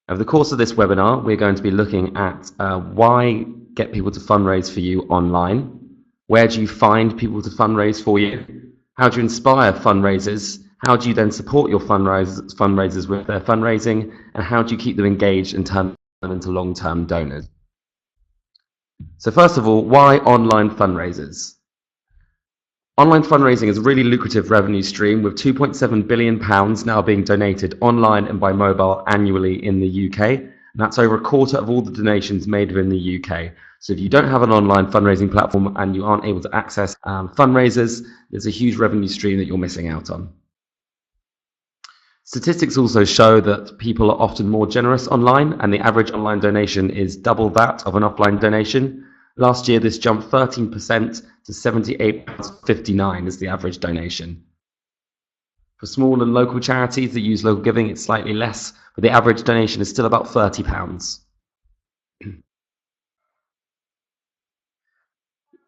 Over the course of this webinar, we're going to be looking at why get people to fundraise for you online, where do you find people to fundraise for you, how do you inspire fundraisers, how do you then support your fundraisers with their fundraising, and how do you keep them engaged and turn them into long-term donors. So first of all, why online fundraisers? Online fundraising is a really lucrative revenue stream with £2.7 billion now being donated online and by mobile annually in the UK. And that's over a quarter of all the donations made within the UK. So if you don't have an online fundraising platform and you aren't able to access fundraisers, there's a huge revenue stream that you're missing out on. Statistics also show that people are often more generous online, and the average online donation is double that of an offline donation. Last year, this jumped 13% to £78.59 is the average donation. For small and local charities that use local giving, it's slightly less, but the average donation is still about £30.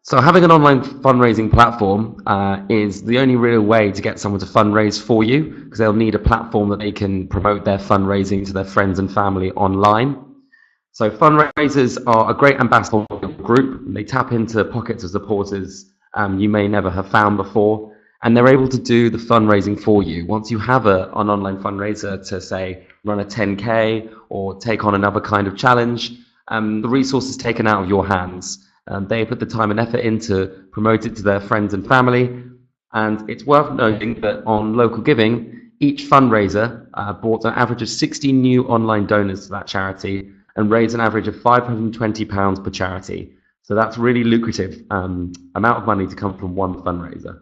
So having an online fundraising platform is the only real way to get someone to fundraise for you, because they'll need a platform that they can promote their fundraising to their friends and family online. So fundraisers are a great ambassador group. They tap into pockets of supporters you may never have found before, and they're able to do the fundraising for you. Once you have an online fundraiser to, say, run a 10K or take on another kind of challenge, the resource is taken out of your hands. They put the time and effort in to promote it to their friends and family, and it's worth noting that on Local Giving, each fundraiser brought an average of 60 new online donors to that charity and raised an average of £520 per charity. So that's really lucrative amount of money to come from one fundraiser.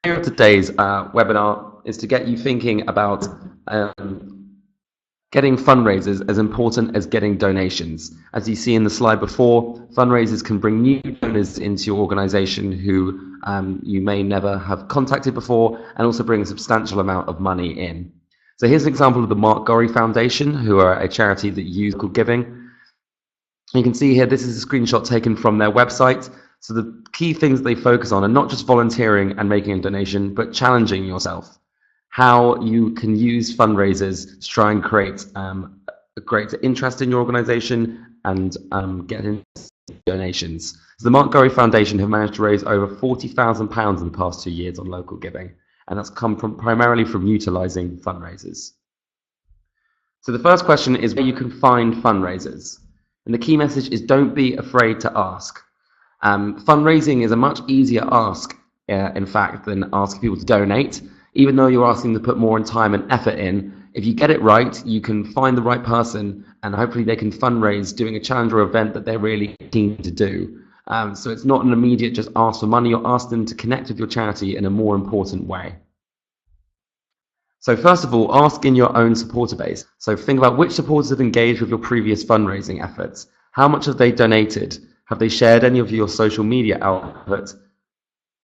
Here today's webinar is to get you thinking about getting fundraisers as important as getting donations. As you see in the slide before, fundraisers can bring new donors into your organization who you may never have contacted before, and also bring a substantial amount of money in. So here's an example of the Mark Gorrie Foundation, who are a charity that use local giving. You can see here, this is a screenshot taken from their website. So the key things they focus on are not just volunteering and making a donation, but challenging yourself. How you can use fundraisers to try and create a greater interest in your organization and get into donations. So the Mark Gorrie Foundation have managed to raise over £40,000 in the past 2 years on local giving, and that's come primarily from utilizing fundraisers. So the first question is where you can find fundraisers. And the key message is don't be afraid to ask. Fundraising is a much easier ask, in fact, than asking people to donate. Even though you're asking them to put more time and effort in, if you get it right, you can find the right person, and hopefully they can fundraise doing a challenge or event that they're really keen to do. So it's not an immediate just ask for money, you're asking them to connect with your charity in a more important way. So first of all, ask in your own supporter base. So think about which supporters have engaged with your previous fundraising efforts. How much have they donated? Have they shared any of your social media output?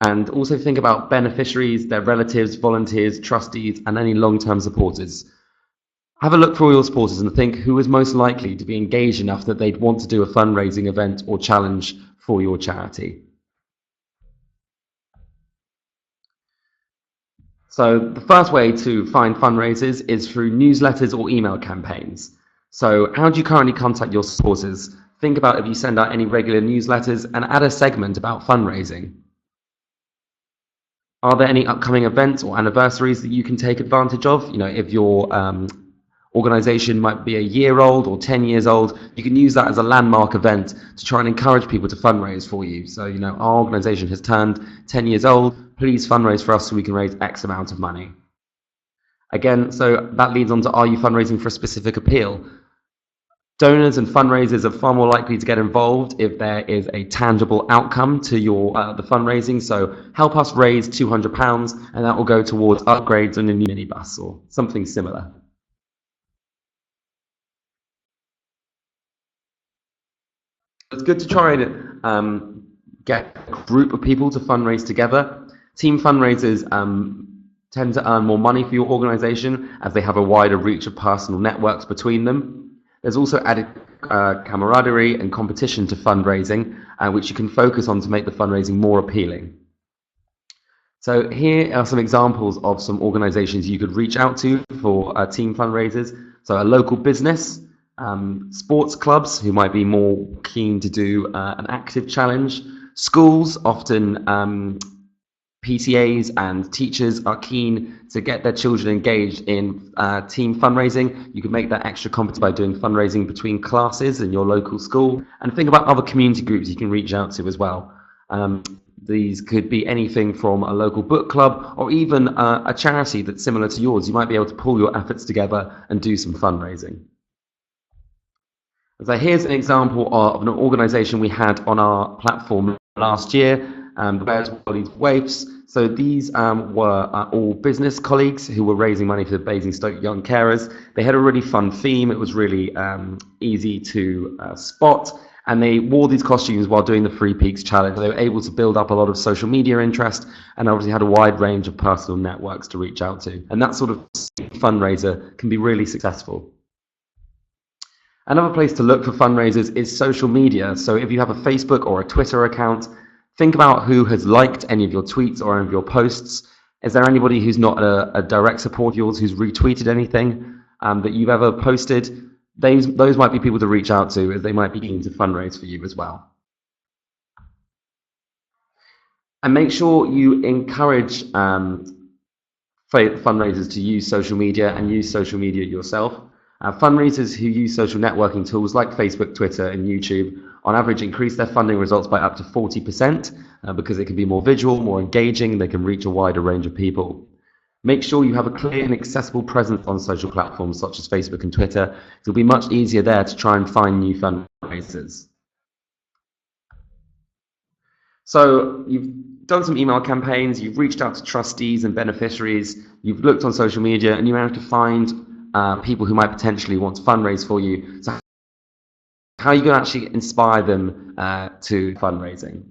And also think about beneficiaries, their relatives, volunteers, trustees, and any long-term supporters. Have a look for all your supporters and think who is most likely to be engaged enough that they'd want to do a fundraising event or challenge for your charity. So the first way to find fundraisers is through newsletters or email campaigns. So how do you currently contact your supporters? Think about if you send out any regular newsletters and add a segment about fundraising. Are there any upcoming events or anniversaries that you can take advantage of? You know, if your organization might be a year old or 10 years old, you can use that as a landmark event to try and encourage people to fundraise for you. So, you know, our organization has turned 10 years old, please fundraise for us so we can raise X amount of money. Again, so that leads on to, are you fundraising for a specific appeal? Donors and fundraisers are far more likely to get involved if there is a tangible outcome to your the fundraising. So help us raise £200 and that will go towards upgrades on a new minibus or something similar. It's good to try and get a group of people to fundraise together. Team fundraisers tend to earn more money for your organization as they have a wider reach of personal networks between them. There's also added camaraderie and competition to fundraising, which you can focus on to make the fundraising more appealing. So here are some examples of some organizations you could reach out to for team fundraisers. So a local business, sports clubs who might be more keen to do an active challenge, schools, often PTAs and teachers are keen to get their children engaged in team fundraising. You can make that extra competitive by doing fundraising between classes in your local school. And think about other community groups you can reach out to as well. These could be anything from a local book club or even a charity that's similar to yours. You might be able to pull your efforts together and do some fundraising. So here's an example of an organisation we had on our platform last year, the Wales Wally's Waifs. So these were all business colleagues who were raising money for the Basingstoke Young Carers. They had a really fun theme. It was really easy to spot. And they wore these costumes while doing the Free Peaks Challenge. They were able to build up a lot of social media interest and obviously had a wide range of personal networks to reach out to. And that sort of fundraiser can be really successful. Another place to look for fundraisers is social media. So if you have a Facebook or a Twitter account, think about who has liked any of your tweets or any of your posts. Is there anybody who's not a direct supporter of yours who's retweeted anything that you've ever posted? Those might be people to reach out to, as they might be keen to fundraise for you as well. And make sure you encourage fundraisers to use social media and use social media yourself. Fundraisers who use social networking tools like Facebook, Twitter, and YouTube, on average, increase their funding results by up to 40% because it can be more visual, more engaging, they can reach a wider range of people. Make sure you have a clear and accessible presence on social platforms such as Facebook and Twitter. It'll be much easier there to try and find new fundraisers. So you've done some email campaigns, you've reached out to trustees and beneficiaries, you've looked on social media, and you managed to find people who might potentially want to fundraise for you. So how are you going to actually inspire them to fundraising?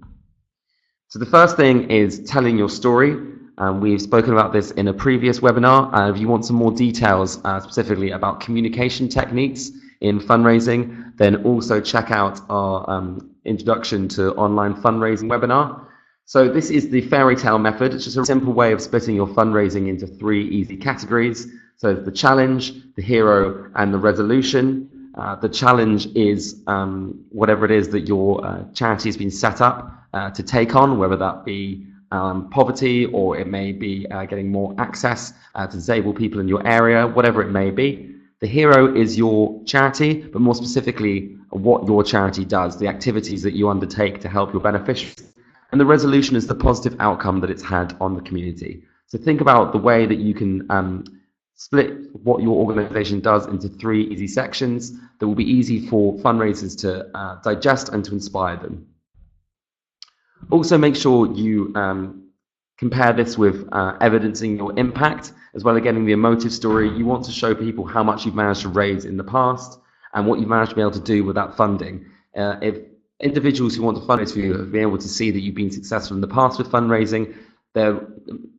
So the first thing is telling your story. We've spoken about this in a previous webinar. If you want some more details specifically about communication techniques in fundraising, then also check out our Introduction to Online Fundraising webinar. So this is the fairy tale method. It's just a simple way of splitting your fundraising into 3 easy categories. So the challenge, the hero, and the resolution. The challenge is whatever it is that your charity has been set up to take on, whether that be poverty, or it may be getting more access to disabled people in your area, whatever it may be. The hero is your charity, but more specifically, what your charity does, the activities that you undertake to help your beneficiaries. And the resolution is the positive outcome that it's had on the community. So think about the way that you can split what your organization does into 3 easy sections that will be easy for fundraisers to digest and to inspire them. Also, make sure you compare this with evidencing your impact, as well as getting the emotive story. You want to show people how much you've managed to raise in the past and what you've managed to be able to do with that funding. If individuals who want to fundraise for you have been able to see that you've been successful in the past with fundraising, they're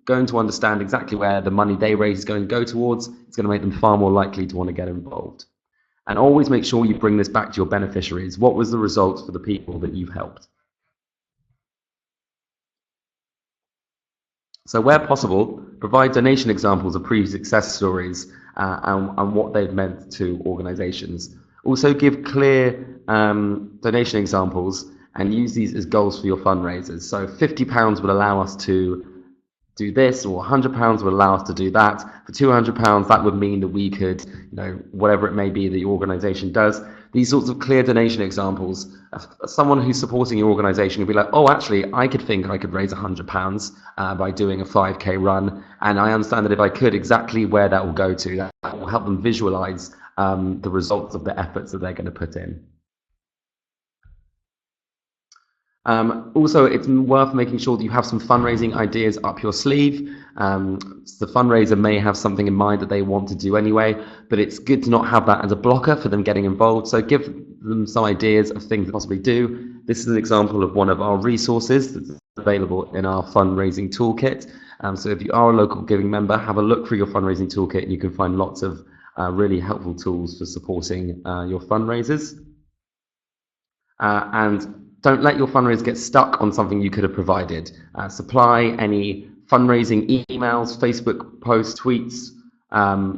going to understand exactly where the money they raise is going to go towards. It's going to make them far more likely to want to get involved. And always make sure you bring this back to your beneficiaries. What was the results for the people that you've helped? So where possible, provide donation examples of previous success stories and what they've meant to organizations. Also give clear donation examples and use these as goals for your fundraisers. So £50 would allow us to do this, or £100 would allow us to do that. For £200, that would mean that we could, whatever it may be that your organization does. These sorts of clear donation examples, someone who's supporting your organization would be like, oh, actually, I could think I could raise £100 by doing a 5K run. And I understand that if I could, exactly where that will go to, that will help them visualize the results of the efforts that they're going to put in. Also, it's worth making sure that you have some fundraising ideas up your sleeve. The fundraiser may have something in mind that they want to do anyway, but it's good to not have that as a blocker for them getting involved. So give them some ideas of things to possibly do. This is an example of one of our resources that's available in our fundraising toolkit. So if you are a local giving member, have a look through your fundraising toolkit and you can find lots of really helpful tools for supporting your fundraisers. And don't let your fundraiser get stuck on something you could have provided. Supply any fundraising emails, Facebook posts, tweets,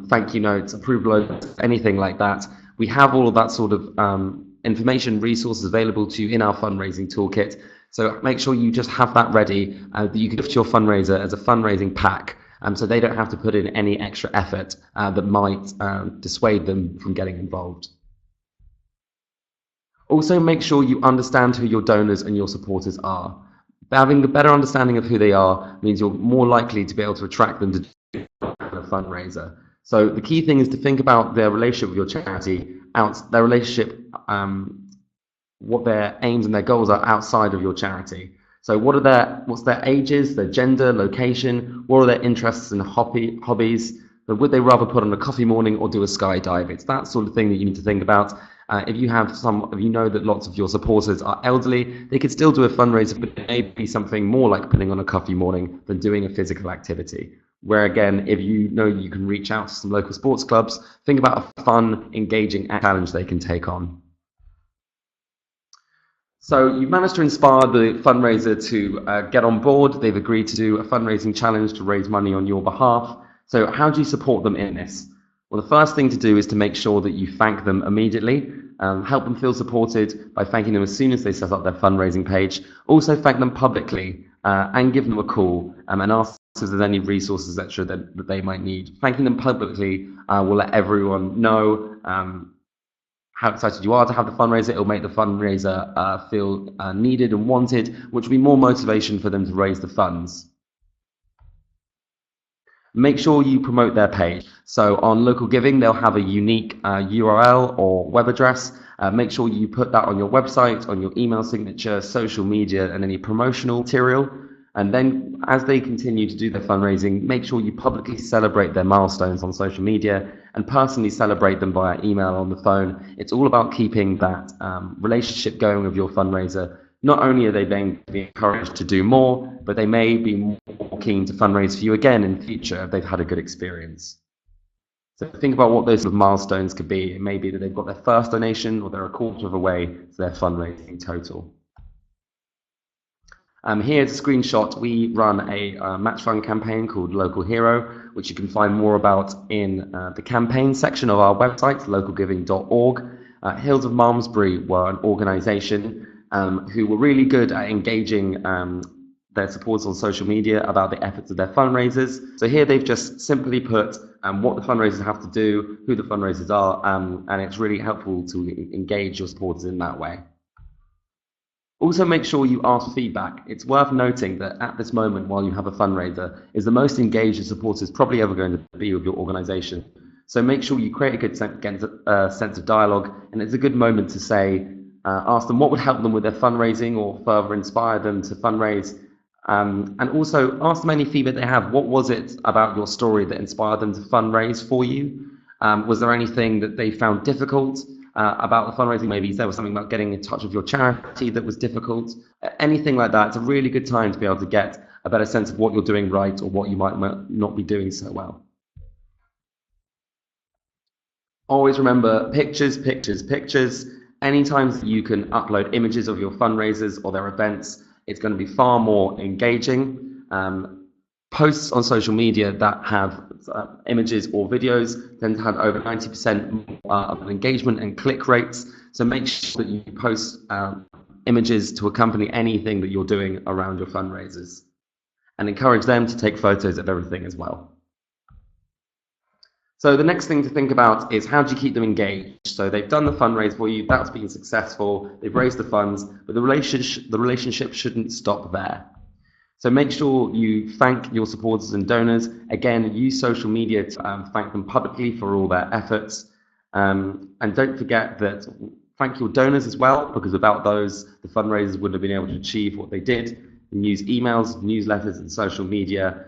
thank you notes, approval notes, anything like that. We have all of that sort of information, resources available to you in our fundraising toolkit. So make sure you just have that ready, that you can give to your fundraiser as a fundraising pack, so they don't have to put in any extra effort that might dissuade them from getting involved. Also, make sure you understand who your donors and your supporters are. Having a better understanding of who they are means you're more likely to be able to attract them to do a fundraiser. So the key thing is to think about their relationship with your charity, their relationship, what their aims and their goals are outside of your charity. So what's their ages, their gender, location, what are their interests and hobbies? So would they rather put on a coffee morning or do a skydive? It's that sort of thing that you need to think about. If you know that lots of your supporters are elderly, they could still do a fundraiser, but it may be something more like putting on a coffee morning than doing a physical activity. Where again, if you know you can reach out to some local sports clubs, think about a fun, engaging challenge they can take on. So you've managed to inspire the fundraiser to get on board. They've agreed to do a fundraising challenge to raise money on your behalf. So how do you support them in this? Well, the first thing to do is to make sure that you thank them immediately. Help them feel supported by thanking them as soon as they set up their fundraising page. Also thank them publicly and give them a call and ask if there's any resources extra that they might need. Thanking them publicly will let everyone know how excited you are to have the fundraiser. It'll make the fundraiser feel needed and wanted, which will be more motivation for them to raise the funds. Make sure you promote their page. So on Local Giving, they'll have a unique URL or web address. Make sure you put that on your website, on your email signature, social media, and any promotional material. And then as they continue to do their fundraising, make sure you publicly celebrate their milestones on social media and personally celebrate them via email or on the phone. It's all about keeping that relationship going with your fundraiser. Not only are they being encouraged to do more, but they may be more keen to fundraise for you again in the future if they've had a good experience. So think about what those sort of milestones could be. It may be that they've got their first donation or they're a quarter of a way to their fundraising total. Here's a screenshot. We run a match fund campaign called Local Hero, which you can find more about in the campaign section of our website, Localgiving.org. Hills of Malmesbury were an organisation who were really good at engaging their supporters on social media about the efforts of their fundraisers. So here they've just simply put what the fundraisers have to do, who the fundraisers are, and it's really helpful to engage your supporters in that way. Also make sure you ask for feedback. It's worth noting that at this moment, while you have a fundraiser, is the most engaged your supporters probably ever going to be with your organisation. So make sure you create a good sense of dialogue, and it's a good moment to say, ask them what would help them with their fundraising or further inspire them to fundraise. And also ask them any feedback they have. What was it about your story that inspired them to fundraise for you? Was there anything that they found difficult about the fundraising? Maybe there was something about getting in touch with your charity that was difficult. Anything like that. It's a really good time to be able to get a better sense of what you're doing right or what you might not be doing so well. Always remember pictures, pictures, pictures. Anytime that you can upload images of your fundraisers or their events, it's going to be far more engaging. Posts on social media that have images or videos tend to have over 90% of engagement and click rates. So make sure that you post images to accompany anything that you're doing around your fundraisers, and encourage them to take photos of everything as well. So the next thing to think about is how do you keep them engaged? So they've done the fundraise for you, that's been successful, they've raised the funds, but the relationship shouldn't stop there. So make sure you thank your supporters and donors. Again, use social media to thank them publicly for all their efforts. And don't forget that thank your donors as well, because without those, the fundraisers wouldn't have been able to achieve what they did. And use emails, newsletters, and social media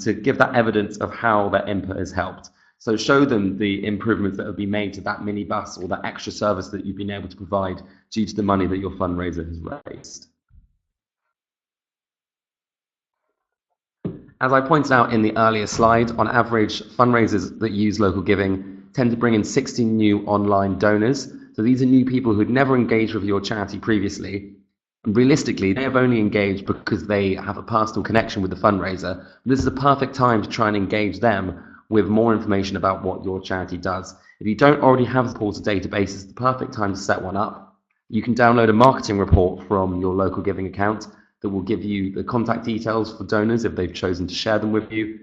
to give that evidence of how their input has helped. So show them the improvements that have been made to that minibus or that extra service that you've been able to provide due to the money that your fundraiser has raised. As I pointed out in the earlier slide, on average, fundraisers that use local giving tend to bring in 60 new online donors. So these are new people who'd never engaged with your charity previously. realistically, they have only engaged because they have a personal connection with the fundraiser. This is a perfect time to try and engage them with more information about what your charity does. If you don't already have a supporter database, it's the perfect time to set one up. You can download a marketing report from your local giving account that will give you the contact details for donors if they've chosen to share them with you.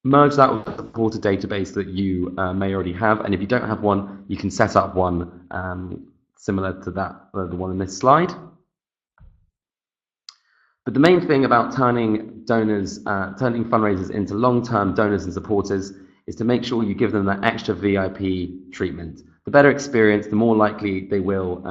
Merge that with a supporter database that you may already have, and if you don't have one, you can set up one similar to that, the one in this slide. But the main thing about turning fundraisers into long-term donors and supporters is to make sure you give them that extra VIP treatment. The better experience, the more likely they will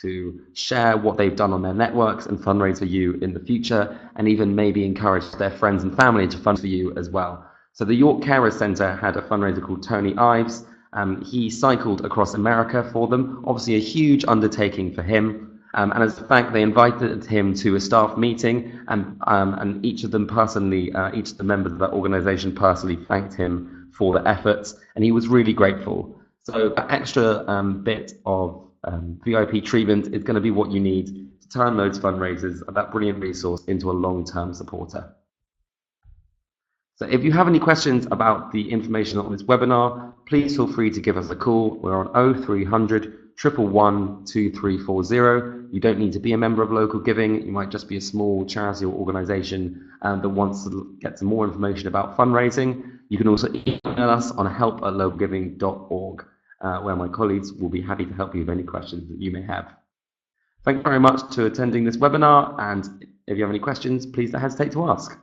to share what they've done on their networks and fundraise for you in the future, and even maybe encourage their friends and family to fund for you as well. So the York Carers Centre had a fundraiser called Tony Ives. He cycled across America for them, obviously a huge undertaking for him. And as a fact, they invited him to a staff meeting, and each of the members of that organisation personally thanked him for the efforts, and he was really grateful. So that extra bit of VIP treatment is going to be what you need to turn those fundraisers, that brilliant resource, into a long-term supporter. So if you have any questions about the information on this webinar, please feel free to give us a call. We're on 0300 111 2340. You don't need to be a member of Local Giving. You might just be a small charity or organisation that wants to get some more information about fundraising. You can also email us on help@localgiving.org, where my colleagues will be happy to help you with any questions that you may have. Thanks very much for attending this webinar, and if you have any questions, please don't hesitate to ask.